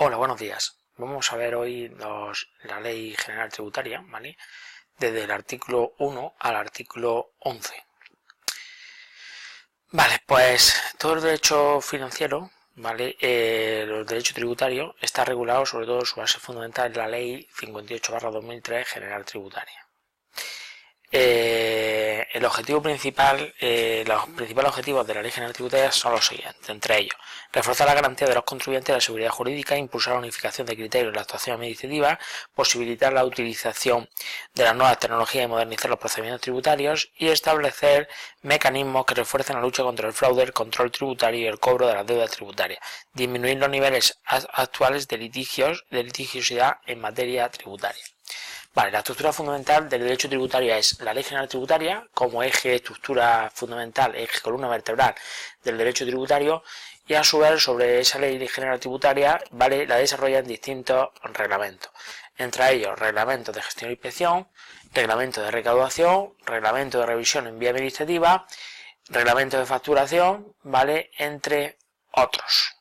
Hola, buenos días. Vamos a ver hoy la Ley General Tributaria, ¿vale? Desde el artículo 1 al artículo 11. Vale, pues todo el derecho financiero, ¿vale? Los derechos tributarios está regulado sobre todo su base fundamental en la Ley 58/2003 General Tributaria. El objetivo principal, los principales objetivos de la Ley General Tributaria son los siguientes, entre ellos: reforzar la garantía de los contribuyentes y la seguridad jurídica, impulsar la unificación de criterios en la actuación administrativa, posibilitar la utilización de las nuevas tecnologías y modernizar los procedimientos tributarios y establecer mecanismos que refuercen la lucha contra el fraude, el control tributario y el cobro de las deudas tributarias, disminuir los niveles actuales de litigiosidad en materia tributaria. Vale, la estructura fundamental del derecho tributario es la Ley General Tributaria como eje, estructura fundamental, eje, columna vertebral del derecho tributario, y a su vez sobre esa Ley General Tributaria, vale, la desarrollan distintos reglamentos, entre ellos reglamentos de gestión e inspección, reglamento de recaudación, reglamento de revisión en vía administrativa, reglamento de facturación, vale, entre otros.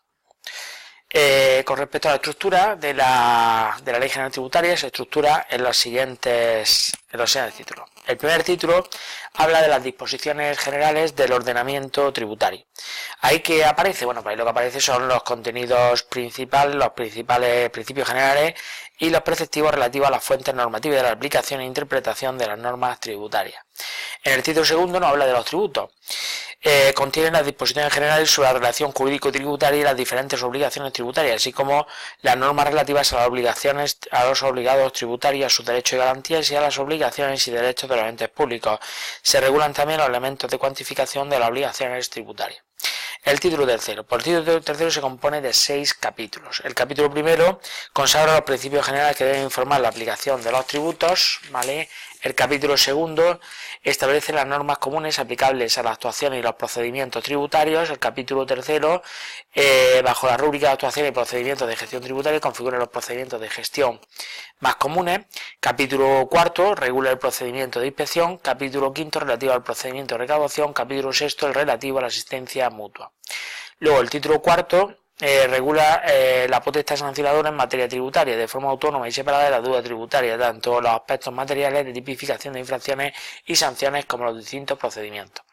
Con respecto a la estructura de la Ley General Tributaria, se estructura en los siguientes títulos. El primer título habla de las disposiciones generales del ordenamiento tributario. ¿Ahí qué aparece? Bueno, pues ahí lo que aparece son los contenidos principales, los principales principios generales y los preceptivos relativos a las fuentes normativas de la aplicación e interpretación de las normas tributarias. En el título segundo nos habla de los tributos. Contienen las disposiciones generales sobre la relación jurídico-tributaria y las diferentes obligaciones tributarias, así como las normas relativas a las obligaciones, a los obligados tributarios, a sus derechos y garantías y a las obligaciones y derechos de los entes públicos. Se regulan también los elementos de cuantificación de las obligaciones tributarias. El título tercero. Por el título tercero se compone de 6 capítulos. El capítulo primero consagra los principios generales que deben informar la aplicación de los tributos, ¿vale? El capítulo segundo establece las normas comunes aplicables a las actuaciones y los procedimientos tributarios. El capítulo tercero, bajo la rúbrica de actuaciones y procedimientos de gestión tributaria, configura los procedimientos de gestión más comunes. Capítulo cuarto, regula el procedimiento de inspección. Capítulo quinto, relativo al procedimiento de recaudación. Capítulo sexto, el relativo a la asistencia mutua. Luego, el título cuarto regula la potestad sancionadora en materia tributaria de forma autónoma y separada de la deuda tributaria, tanto los aspectos materiales de tipificación de infracciones y sanciones como los distintos procedimientos.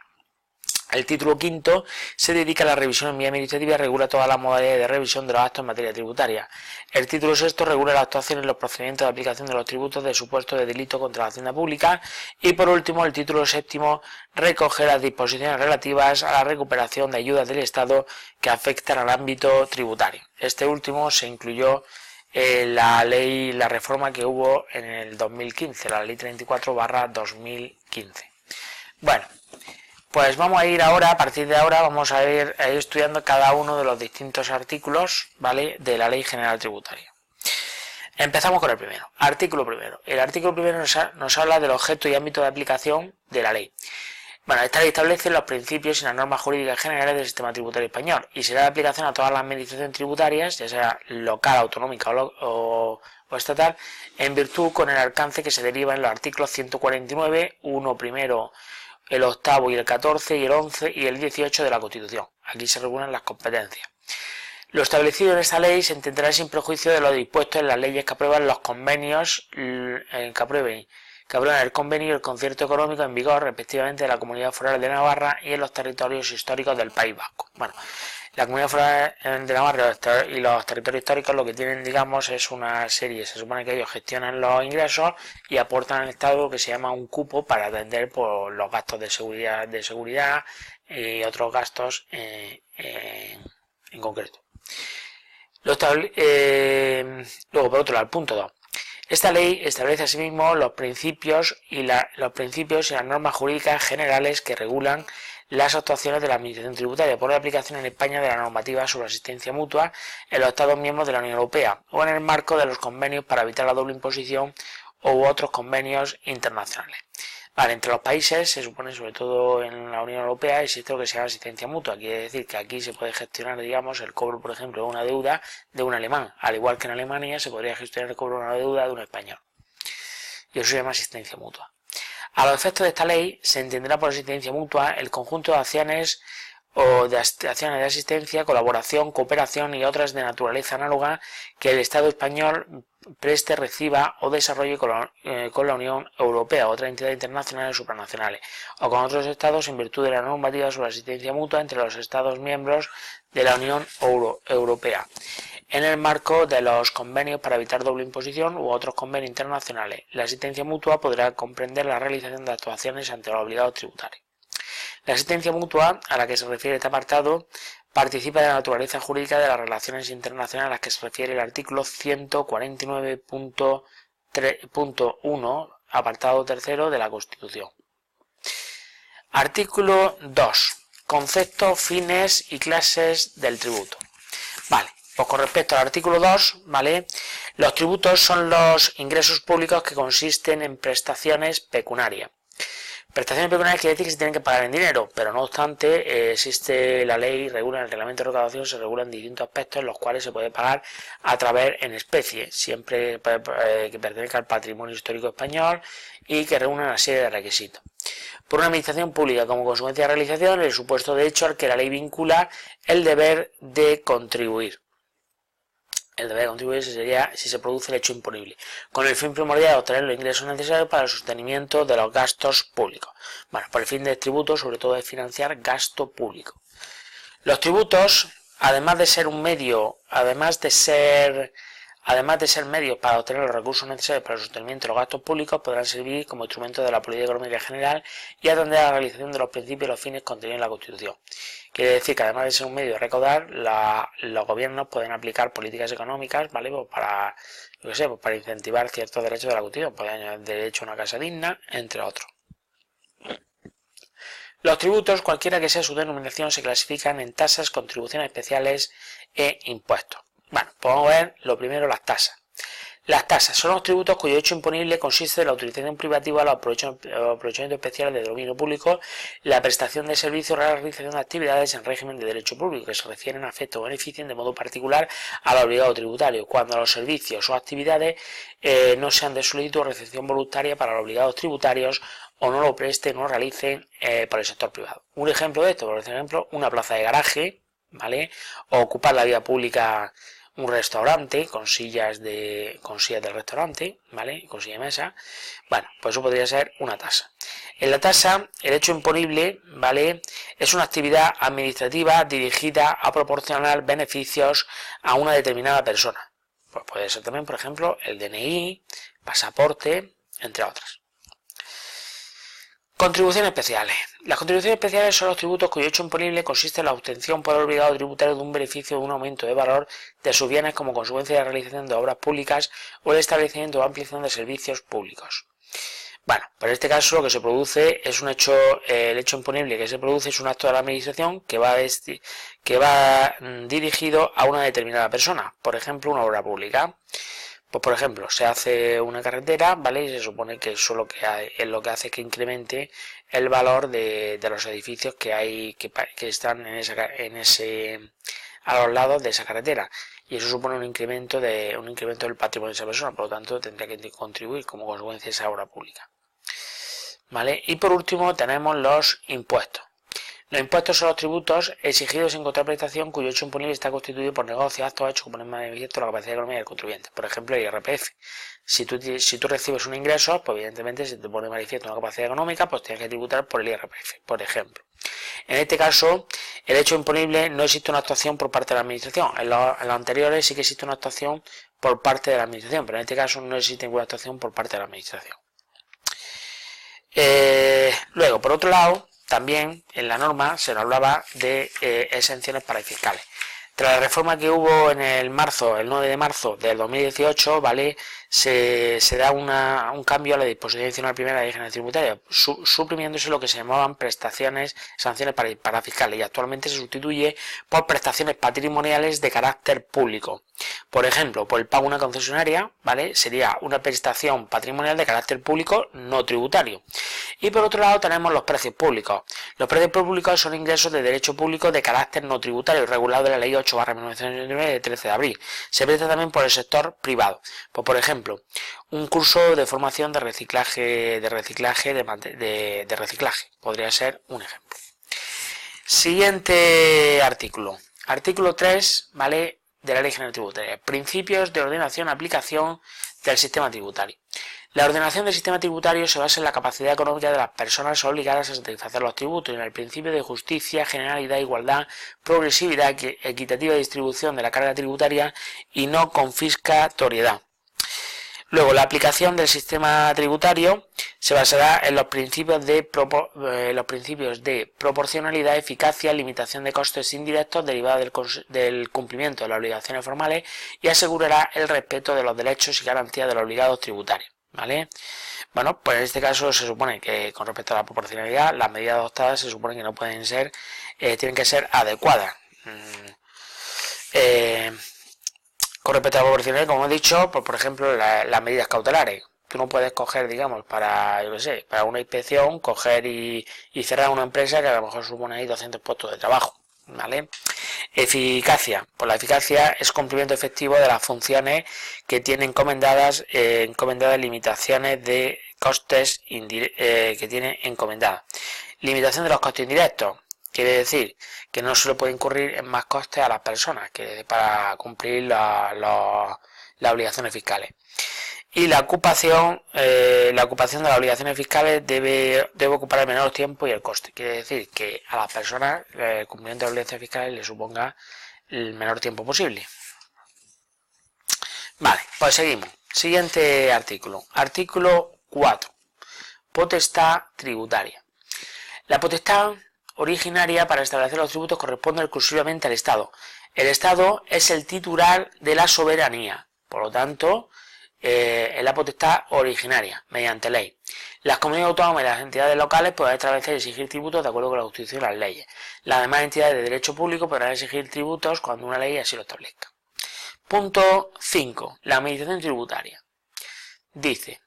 El título quinto se dedica a la revisión en vía administrativa y regula todas las modalidades de revisión de los actos en materia tributaria. El título sexto regula las actuaciones y los procedimientos de aplicación de los tributos de supuesto de delito contra la hacienda pública. Y por último, el título séptimo recoge las disposiciones relativas a la recuperación de ayudas del Estado que afectan al ámbito tributario. Este último se incluyó la reforma que hubo en el 2015, la ley 34/2015. Bueno, pues vamos a ir ahora, a partir de ahora, vamos a ir estudiando cada uno de los distintos artículos, ¿vale?, de la Ley General Tributaria. Empezamos con el primero. Artículo primero. El artículo primero nos habla del objeto y ámbito de aplicación de la ley. Bueno, esta ley establece los principios y las normas jurídicas generales del sistema tributario español y será de aplicación a todas las administraciones tributarias, ya sea local, autonómica o estatal, en virtud con el alcance que se deriva en los artículos 149, 1 primero, el octavo y el 14 y el 11 y el 18 de la Constitución. Aquí se regulan las competencias. Lo establecido en esta ley se entenderá sin prejuicio de lo dispuesto en las leyes que aprueban los convenios, que aprueban el convenio y el concierto económico en vigor respectivamente de la Comunidad Foral de Navarra y en los territorios históricos del País Vasco. Bueno, la Comunidad Foral de Navarra y los territorios históricos lo que tienen, digamos, es una serie. Se supone que ellos gestionan los ingresos y aportan al Estado lo que se llama un cupo para atender por los gastos de seguridad y otros gastos en concreto. Luego, por otro lado, el punto 2. Esta ley establece asimismo los principios y las normas jurídicas generales que regulan las actuaciones de la Administración Tributaria por la aplicación en España de la normativa sobre asistencia mutua en los Estados miembros de la Unión Europea o en el marco de los convenios para evitar la doble imposición u otros convenios internacionales. Vale, entre los países, se supone, sobre todo en la Unión Europea, existe lo que se llama asistencia mutua. Quiere decir que aquí se puede gestionar, digamos, el cobro, por ejemplo, de una deuda de un alemán, al igual que en Alemania se podría gestionar el cobro de una deuda de un español. Y eso se llama asistencia mutua. A los efectos de esta ley se entenderá por asistencia mutua el conjunto de acciones o de acciones de asistencia, colaboración, cooperación y otras de naturaleza análoga que el Estado español preste, reciba o desarrolle con la Unión Europea o otras entidades internacionales supranacionales o con otros estados en virtud de la normativa sobre asistencia mutua entre los Estados miembros de la Unión Europea, en el marco de los convenios para evitar doble imposición u otros convenios internacionales. La asistencia mutua podrá comprender la realización de actuaciones ante los obligados tributarios. La asistencia mutua a la que se refiere este apartado participa de la naturaleza jurídica de las relaciones internacionales a las que se refiere el artículo 149.1, apartado 3 de la Constitución. Artículo 2. Conceptos, fines y clases del tributo. Vale, pues con respecto al artículo 2, ¿vale? Los tributos son los ingresos públicos que consisten en prestaciones pecuniarias. Prestaciones pecuniarias quiere decir que se tienen que pagar en dinero, pero no obstante existe la ley, regula en el reglamento de recaudación, se regulan distintos aspectos en los cuales se puede pagar a través en especie, siempre que pertenezca al patrimonio histórico español y que reúna una serie de requisitos. Por una administración pública como consecuencia de realización, el supuesto de hecho al que la ley vincula el deber de contribuir. El deber de contribuir sería si se produce el hecho imponible, con el fin primordial de obtener los ingresos necesarios para el sostenimiento de los gastos públicos. Bueno, por el fin del tributo, sobre todo, es financiar gasto público. Los tributos, además de ser medios para obtener los recursos necesarios para el sostenimiento de los gastos públicos, podrán servir como instrumentos de la política económica general y atender a la realización de los principios y los fines contenidos en la Constitución. Quiere decir que además de ser un medio de recaudar, los gobiernos pueden aplicar políticas económicas, ¿vale? Pues para incentivar ciertos derechos de la Constitución, pueden añadir derecho a una casa digna, entre otros. Los tributos, cualquiera que sea su denominación, se clasifican en tasas, contribuciones especiales e impuestos. Bueno, podemos ver lo primero, las tasas. Las tasas son los tributos cuyo hecho imponible consiste en la utilización privativa, los aprovechamientos especiales de dominio público, la prestación de servicios, la realización de actividades en régimen de derecho público que se refieren a afecto o beneficien de modo particular al obligado tributario, cuando los servicios o actividades no sean de solicitud o recepción voluntaria para los obligados tributarios o no lo presten o realicen por el sector privado. Un ejemplo de esto, por ejemplo, una plaza de garaje, ¿vale? O ocupar la vía pública, un restaurante con sillas del restaurante, ¿vale? Con silla de mesa. Bueno, pues eso podría ser una tasa. En la tasa, el hecho imponible, ¿vale? Es una actividad administrativa dirigida a proporcionar beneficios a una determinada persona. Pues puede ser también, por ejemplo, el DNI, pasaporte, entre otras. Contribuciones especiales. Las contribuciones especiales son los tributos cuyo hecho imponible consiste en la obtención por el obligado tributario de un beneficio o de un aumento de valor de sus bienes como consecuencia de la realización de obras públicas o el establecimiento o ampliación de servicios públicos. Bueno, pues en este caso lo que se produce es un hecho, el hecho imponible que se produce es un acto de la administración que va dirigido a una determinada persona, por ejemplo, una obra pública. Pues por ejemplo, se hace una carretera, ¿vale? Y se supone que eso lo que hace es que incremente el valor de los edificios que hay que están a los lados de esa carretera. Y eso supone un incremento del patrimonio de esa persona, por lo tanto tendría que contribuir como consecuencia de esa obra pública. ¿Vale? Y por último tenemos los impuestos. Los impuestos son los tributos exigidos en contraprestación cuyo hecho imponible está constituido por negocios, actos hechos que ponen más manifiesto la capacidad económica del contribuyente. Por ejemplo, el IRPF. Si tú recibes un ingreso, pues evidentemente si te pone manifiesto una capacidad económica, pues tienes que tributar por el IRPF, por ejemplo. En este caso, el hecho imponible no existe una actuación por parte de la administración. En los anteriores sí que existe una actuación por parte de la administración, pero en este caso no existe ninguna actuación por parte de la administración. Luego, por otro lado, también en la norma se nos hablaba de exenciones parafiscales. Tras la reforma que hubo en el 9 de marzo del 2018, ¿vale? Se da un cambio a la disposición adicional primera de la Ley General Tributaria, suprimiéndose lo que se llamaban sanciones parafiscales, y actualmente se sustituye por prestaciones patrimoniales de carácter público. Por ejemplo, por el pago de una concesionaria, ¿vale? Sería una prestación patrimonial de carácter público no tributario. Y por otro lado tenemos los precios públicos. Los precios públicos son ingresos de derecho público de carácter no tributario, regulado en la Ley 8/1999 de 13 de abril. Se presta también por el sector privado. Pues, por ejemplo, un curso de formación de reciclaje podría ser un ejemplo. Siguiente artículo. Artículo 3, ¿vale? De la Ley General Tributaria. Principios de ordenación y aplicación del sistema tributario. La ordenación del sistema tributario se basa en la capacidad económica de las personas obligadas a satisfacer los tributos y en el principio de justicia, generalidad, igualdad, progresividad, equitativa distribución de la carga tributaria y no confiscatoriedad. Luego, la aplicación del sistema tributario se basará en los principios de proporcionalidad, eficacia, limitación de costes indirectos derivados del cumplimiento de las obligaciones formales y asegurará el respeto de los derechos y garantías de los obligados tributarios, ¿vale? Bueno, pues en este caso se supone que con respecto a la proporcionalidad, las medidas adoptadas se supone que no pueden ser, tienen que ser adecuadas. Con respecto a la proporcionalidad, como he dicho, pues por ejemplo, las medidas cautelares. Tú no puedes coger, digamos, para una inspección, coger y cerrar una empresa que a lo mejor supone ahí 200 puestos de trabajo, ¿vale? Eficacia. Pues la eficacia es cumplimiento efectivo de las funciones que tienen encomendadas limitaciones de costes que tiene encomendadas. Limitación de los costes indirectos. Quiere decir que no se le puede incurrir en más costes a las personas que para cumplir las obligaciones fiscales. Y la ocupación de las obligaciones fiscales debe ocupar el menor tiempo y el coste. Quiere decir que a las personas el cumplimiento de las obligaciones fiscales le suponga el menor tiempo posible. Vale, pues seguimos. Siguiente artículo. Artículo 4. Potestad tributaria. La potestad originaria para establecer los tributos corresponde exclusivamente al Estado. El Estado es el titular de la soberanía, por lo tanto, es la potestad originaria, mediante ley. Las comunidades autónomas y las entidades locales podrán establecer y exigir tributos de acuerdo con la Constitución y las leyes. Las demás entidades de derecho público podrán exigir tributos cuando una ley así lo establezca. Punto 5. La administración tributaria. Dice,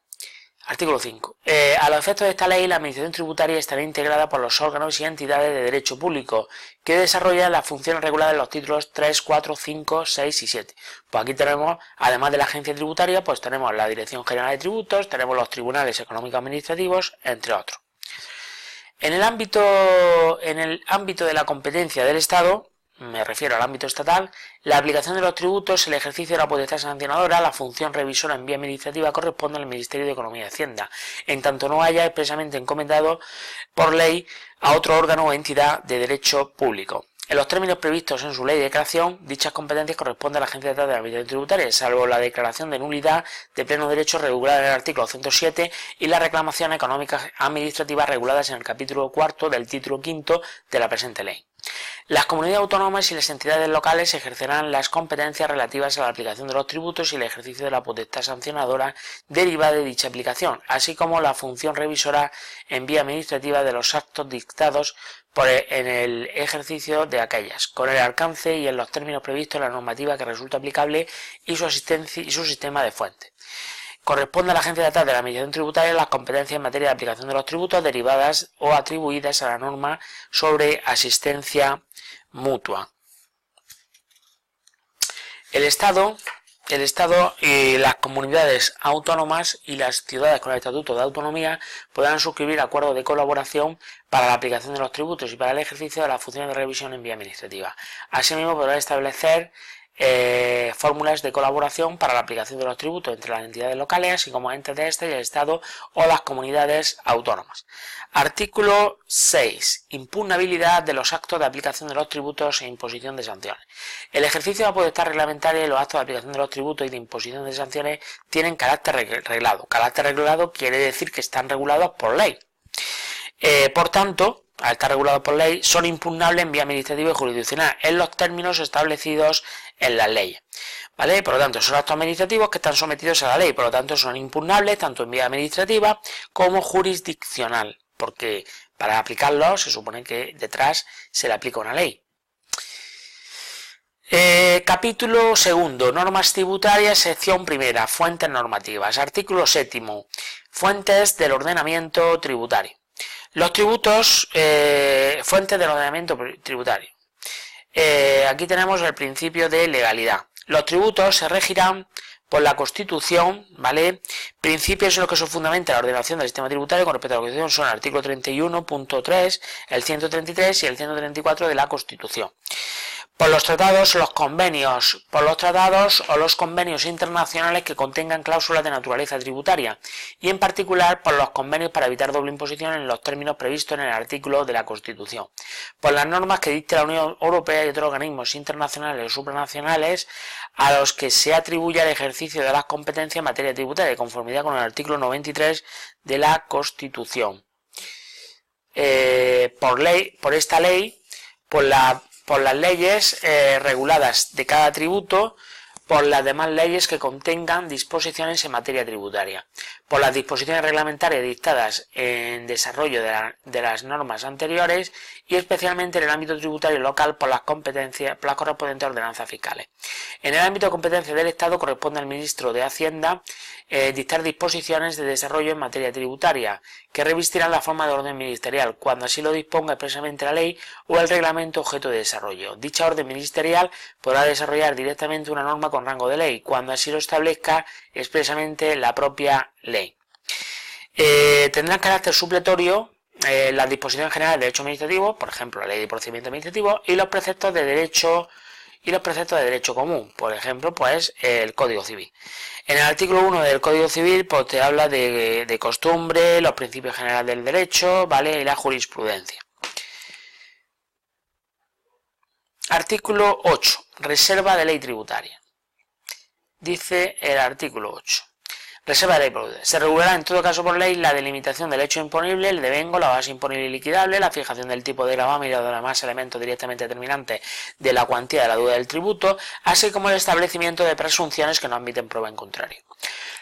artículo 5. A los efectos de esta ley, la administración tributaria estará integrada por los órganos y entidades de derecho público que desarrollan las funciones reguladas en los títulos 3, 4, 5, 6 y 7. Pues aquí tenemos, además de la agencia tributaria, pues tenemos la Dirección General de Tributos, tenemos los tribunales económicos administrativos, entre otros. En el ámbito de la competencia del Estado, me refiero al ámbito estatal, la aplicación de los tributos, el ejercicio de la potestad sancionadora, la función revisora en vía administrativa corresponde al Ministerio de Economía y Hacienda, en tanto no haya expresamente encomendado por ley a otro órgano o entidad de derecho público. En los términos previstos en su ley de creación, dichas competencias corresponden a la Agencia Estatal de Administración Tributaria, salvo la declaración de nulidad de pleno derecho regulada en el artículo 107 y las reclamaciones económicas administrativas reguladas en el capítulo 4 del título 5 de la presente ley. Las comunidades autónomas y las entidades locales ejercerán las competencias relativas a la aplicación de los tributos y el ejercicio de la potestad sancionadora derivada de dicha aplicación, así como la función revisora en vía administrativa de los actos dictados en el ejercicio de aquellas, con el alcance y en los términos previstos en la normativa que resulta aplicable y su sistema de fuentes. Corresponde a la Agencia Estatal de la Administración Tributaria las competencias en materia de aplicación de los tributos derivadas o atribuidas a la norma sobre asistencia mutua. El Estado y las comunidades autónomas y las ciudades con el Estatuto de Autonomía podrán suscribir acuerdos de colaboración para la aplicación de los tributos y para el ejercicio de las funciones de revisión en vía administrativa. Asimismo, podrán establecer fórmulas de colaboración para la aplicación de los tributos entre las entidades locales, así como entes de este y el Estado o las comunidades autónomas. Artículo 6. Impugnabilidad de los actos de aplicación de los tributos e imposición de sanciones. El ejercicio de la potestad reglamentaria y los actos de aplicación de los tributos y de imposición de sanciones tienen carácter reglado. Carácter reglado quiere decir que están regulados por ley. Por tanto, al estar regulados por ley, son impugnables en vía administrativa y jurisdiccional en los términos establecidos en las leyes, ¿vale? Por lo tanto, son actos administrativos que están sometidos a la ley, por lo tanto, son impugnables tanto en vía administrativa como jurisdiccional, porque para aplicarlos se supone que detrás se le aplica una ley. Capítulo 2. Normas tributarias, sección primera. Fuentes normativas. Artículo 7. Fuentes del ordenamiento tributario. Los tributos, fuentes del ordenamiento tributario. Aquí tenemos el principio de legalidad. Los tributos se regirán por la Constitución, ¿vale? Principios en los que se fundamenta la ordenación del sistema tributario con respecto a la Constitución son el artículo 31.3, el 133 y el 134 de la Constitución. Por los tratados, los convenios, por los tratados o los convenios internacionales que contengan cláusulas de naturaleza tributaria y en particular por los convenios para evitar doble imposición en los términos previstos en el artículo de la Constitución. Por las normas que dicte la Unión Europea y otros organismos internacionales o supranacionales a los que se atribuya el ejercicio de las competencias en materia tributaria de conformidad con el artículo 93 de la Constitución. Por esta ley, por las leyes reguladas de cada tributo, por las demás leyes que contengan disposiciones en materia tributaria, por las disposiciones reglamentarias dictadas en desarrollo de las normas anteriores y especialmente en el ámbito tributario local por las correspondientes ordenanzas fiscales. En el ámbito de competencia del Estado corresponde al ministro de Hacienda dictar disposiciones de desarrollo en materia tributaria que revestirán la forma de orden ministerial cuando así lo disponga expresamente la ley o el reglamento objeto de desarrollo. Dicha orden ministerial podrá desarrollar directamente una norma con rango de ley cuando así lo establezca expresamente la propia ley. Tendrán carácter supletorio las disposiciones generales de derecho administrativo, por ejemplo la ley de procedimiento administrativo, y los preceptos de derecho común, por ejemplo, pues el Código Civil. En el artículo 1 del Código Civil, pues te habla de costumbre, los principios generales del derecho, ¿vale? Y la jurisprudencia. Artículo 8. Reserva de ley tributaria. Dice el artículo 8. Reserva de ley tributaria. Se regulará en todo caso por ley la delimitación del hecho imponible, el devengo, la base imponible y liquidable, la fijación del tipo de gravamen y los demás elementos directamente determinantes de la cuantía de la deuda del tributo, así como el establecimiento de presunciones que no admiten prueba en contrario.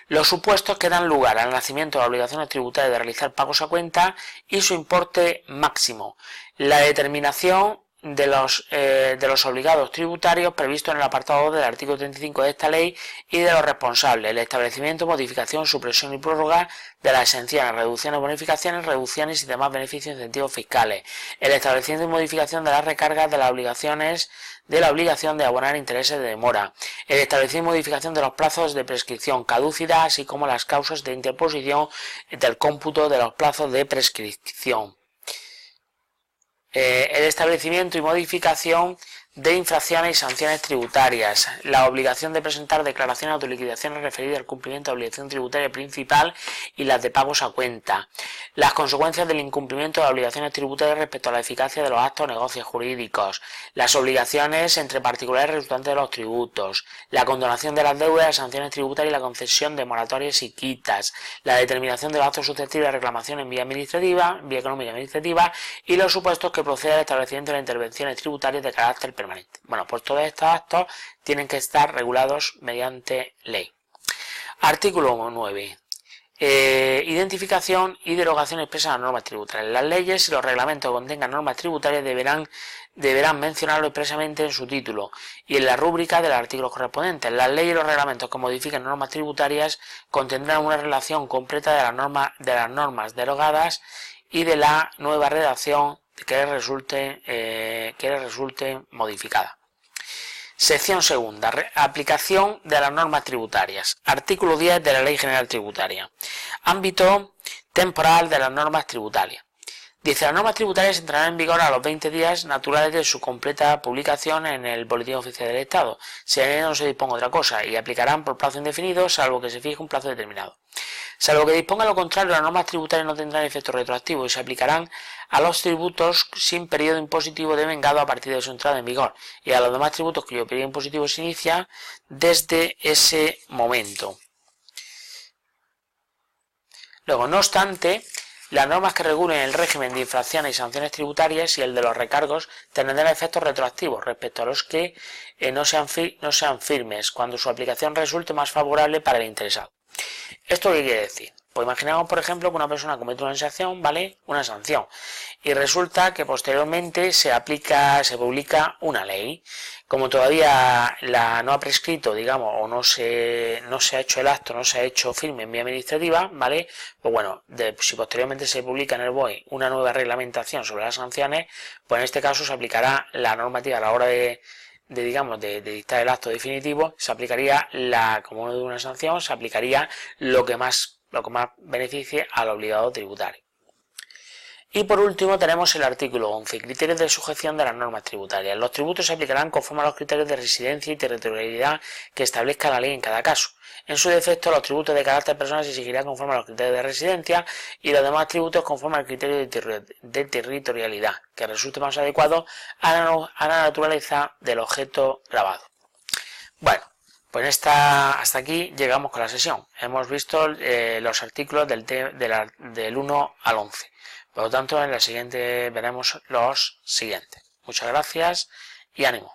Los supuestos que dan lugar al nacimiento de las obligaciones tributarias de realizar pagos a cuenta y su importe máximo. La determinación de los obligados tributarios previstos en el apartado 2 del artículo 35 de esta ley y de los responsables, el establecimiento, modificación, supresión y prórroga de las exenciones, reducciones, bonificaciones, reducciones y demás beneficios e incentivos fiscales, el establecimiento y modificación de las recargas de las obligaciones de la obligación de abonar intereses de demora, el establecimiento y modificación de los plazos de prescripción caducidad, así como las causas de interposición del cómputo de los plazos de prescripción. El establecimiento y modificación de infracciones y sanciones tributarias, la obligación de presentar declaraciones de autoliquidaciones referidas al cumplimiento de la obligación tributaria principal y las de pagos a cuenta, las consecuencias del incumplimiento de las obligaciones tributarias respecto a la eficacia de los actos o negocios jurídicos, las obligaciones entre particulares resultantes de los tributos, la condonación de las deudas, las sanciones tributarias y la concesión de moratorias y quitas, la determinación de los actos susceptibles de reclamación en vía administrativa, vía económica administrativa y los supuestos que procede al establecimiento de las intervenciones tributarias de carácter permanente. Bueno, pues todos estos actos tienen que estar regulados mediante ley. Artículo 9. Identificación y derogación expresa de las normas tributarias. Las leyes y los reglamentos que contengan normas tributarias deberán mencionarlo expresamente en su título y en la rúbrica de los artículos correspondientes. Las leyes y los reglamentos que modifiquen normas tributarias contendrán una relación completa de las normas derogadas y de la nueva redacción que les resulte modificada. Sección segunda. Aplicación de las normas tributarias. Artículo 10 de la Ley General Tributaria. Ámbito temporal de las normas tributarias. Dice, las normas tributarias entrarán en vigor a los 20 días naturales de su completa publicación en el Boletín Oficial del Estado, si en ello no se disponga otra cosa, y aplicarán por plazo indefinido, salvo que se fije un plazo determinado. Salvo que disponga lo contrario, las normas tributarias no tendrán efecto retroactivo y se aplicarán a los tributos sin periodo impositivo devengado a partir de su entrada en vigor y a los demás tributos cuyo periodo impositivo se inicia desde ese momento. Luego, no obstante, las normas que regulen el régimen de infracciones y sanciones tributarias y el de los recargos tendrán efectos retroactivos respecto a los que no sean firmes, cuando su aplicación resulte más favorable para el interesado. ¿Esto qué quiere decir? Pues imaginamos, por ejemplo, que una persona comete una infracción, ¿vale? Una sanción. Y resulta que posteriormente se publica una ley. Como todavía no ha prescrito, digamos, o no se ha hecho el acto, no se ha hecho firme en vía administrativa, ¿vale? Pues bueno, si posteriormente se publica en el BOE una nueva reglamentación sobre las sanciones, pues en este caso se aplicará la normativa a la hora de de dictar el acto definitivo, se aplicaría como una sanción, se aplicaría lo que más beneficie al obligado tributario. Y por último tenemos el artículo 11, criterios de sujeción de las normas tributarias. Los tributos se aplicarán conforme a los criterios de residencia y territorialidad que establezca la ley en cada caso. En su defecto, los tributos de carácter personal se exigirán conforme a los criterios de residencia y los demás tributos conforme al criterio de territorialidad, que resulte más adecuado a la naturaleza del objeto grabado. Bueno, pues hasta aquí llegamos con la sesión. Hemos visto los artículos del 1 al 11. Por lo tanto, en la siguiente veremos los siguientes. Muchas gracias y ánimo.